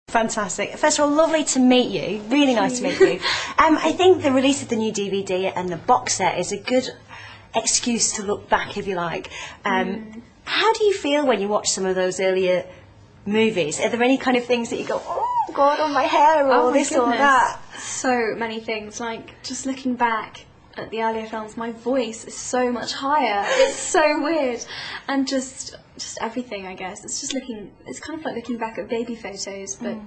Fantastic. First of all, lovely to meet you. Really nice to meet you. I think the release of the new DVD and the box set is a good excuse to look back, if you like. How do you feel when you watch some of those earlier movies? Are there any kind of things that you go, oh God, on my hair, or this or that? So many things. Like, just looking back at the earlier films, my voice is so much higher. It's so weird. And just everything, I guess. It's kind of like looking back at baby photos, but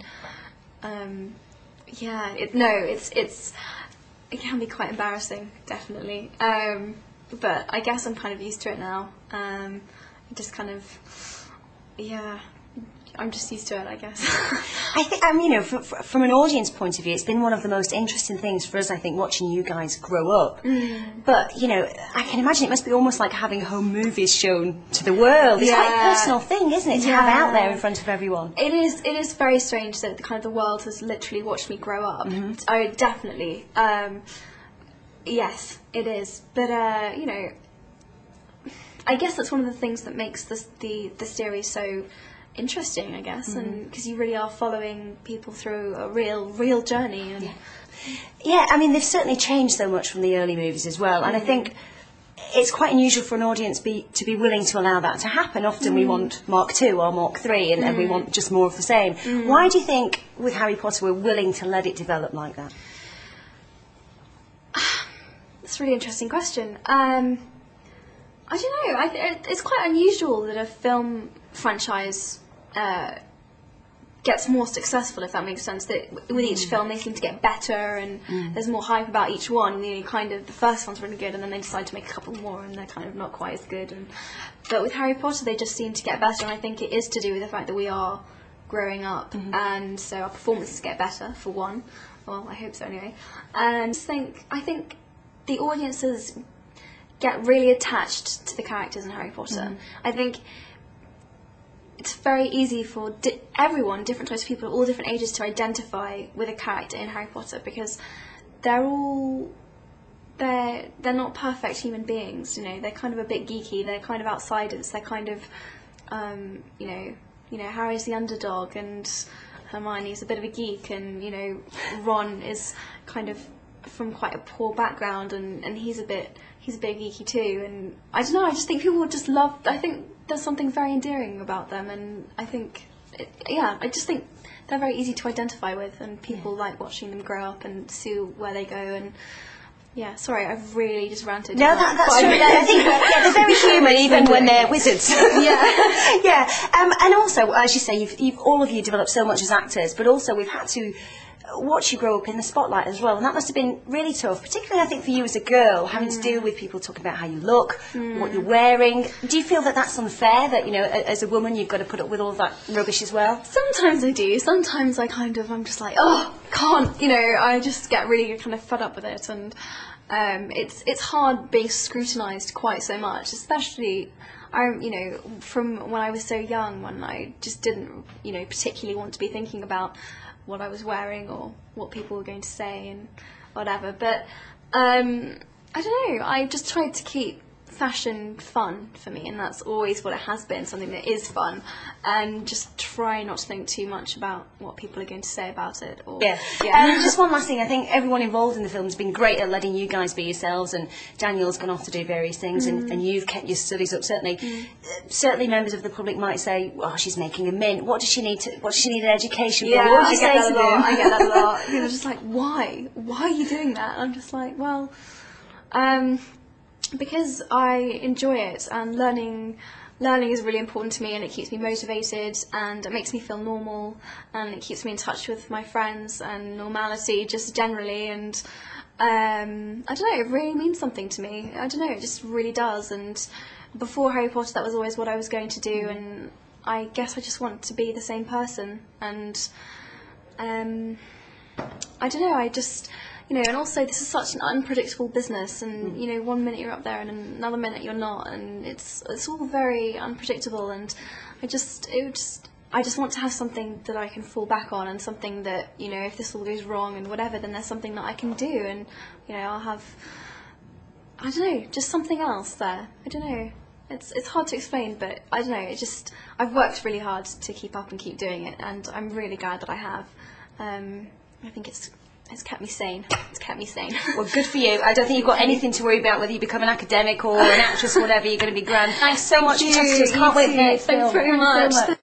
yeah, it can be quite embarrassing, definitely. But I guess I'm kind of used to it now. Just kind of, yeah, I'm just used to it, I guess. I think, you know, from an audience point of view, it's been one of the most interesting things for us, I think, watching you guys grow up. But, you know, I can imagine it must be almost like having home movies shown to the world. It's quite a personal thing, isn't it, to have out there in front of everyone? It is very strange that the world has literally watched me grow up. Oh, definitely. Yes, it is. But, you know, I guess that's one of the things that makes the series so interesting, I guess, and because you really are following people through a real journey. And yeah, I mean, they've certainly changed so much from the early movies as well, and I think it's quite unusual for an audience to be willing to allow that to happen. Often we want Mark II or Mark III, and we want just more of the same. Why do you think with Harry Potter we're willing to let it develop like that? That's a really interesting question. I don't know. It's quite unusual that a film franchise gets more successful, if that makes sense. That with each film they seem to get better, and there's more hype about each one. You know, kind of the first one's really good, and then they decide to make a couple more, and they're kind of not quite as good. But with Harry Potter, they just seem to get better, and I think it is to do with the fact that we are growing up, and so our performances get better, for one. Well, I hope so anyway. And I think the audiences get really attached to the characters in Harry Potter. I think it's very easy for everyone, different types of people, all different ages, to identify with a character in Harry Potter, because they're not perfect human beings. You know, they're kind of a bit geeky. They're kind of outsiders. They're kind of, you know, Harry's the underdog, and Hermione's a bit of a geek, and you know, Ron is kind of from quite a poor background, and he's a bit geeky too. And I don't know, I just think people just love. I think there's something very endearing about them, and I think, I just think they're very easy to identify with, and people like watching them grow up and see where they go. And yeah, sorry, I've really just ranted. No, that's true. I think they're very human, even when they're wizards. Yeah. And also, as you say, you've all of you developed so much as actors, but also we've had to watch you grow up in the spotlight as well, and that must have been really tough, particularly I think for you as a girl, having to deal with people talking about how you look, what you're wearing. Do you feel that that's unfair, that, you know, as a woman you've got to put up with all that rubbish as well? Sometimes I do. Sometimes I'm just like, oh, can't, you know, I just get really kind of fed up with it, and it's hard being scrutinised quite so much, especially you know, from when I was so young, when I just didn't, you know, particularly want to be thinking about what I was wearing or what people were going to say and whatever. But I don't know, I just tried to keep fashion fun for me, and that's always what it has been, something that is fun, and just try not to think too much about what people are going to say about it. Just one last thing, I think everyone involved in the film has been great at letting you guys be yourselves, and Daniel's gone off to do various things, and you've kept your studies up, certainly. Certainly members of the public might say, well, she's making a mint, what does she need an education for? What do you say to them? I get that a lot. People are just like, why are you doing that? I'm just like, well, because I enjoy it, and learning is really important to me, and it keeps me motivated, and it makes me feel normal, and it keeps me in touch with my friends and normality just generally, and I don't know, it really means something to me. I don't know, it just really does. And before Harry Potter, that was always what I was going to do, and I guess I just want to be the same person. And I don't know, I just, you know, and also this is such an unpredictable business, and you know, one minute you're up there and another minute you're not, and it's all very unpredictable, and I just want to have something that I can fall back on, and something that, you know, if this all goes wrong and whatever, then there's something that I can do, and you know, I'll have, I don't know, just something else there. I don't know. It's hard to explain, but I don't know. I've worked really hard to keep up and keep doing it, and I'm really glad that I have. I think it's kept me sane. It's kept me sane. Well, good for you. I don't think you've got anything to worry about whether you become an academic or an actress or whatever. You're going to be grand. Thanks so much for chatting to us. Can't wait for it. Thanks very much.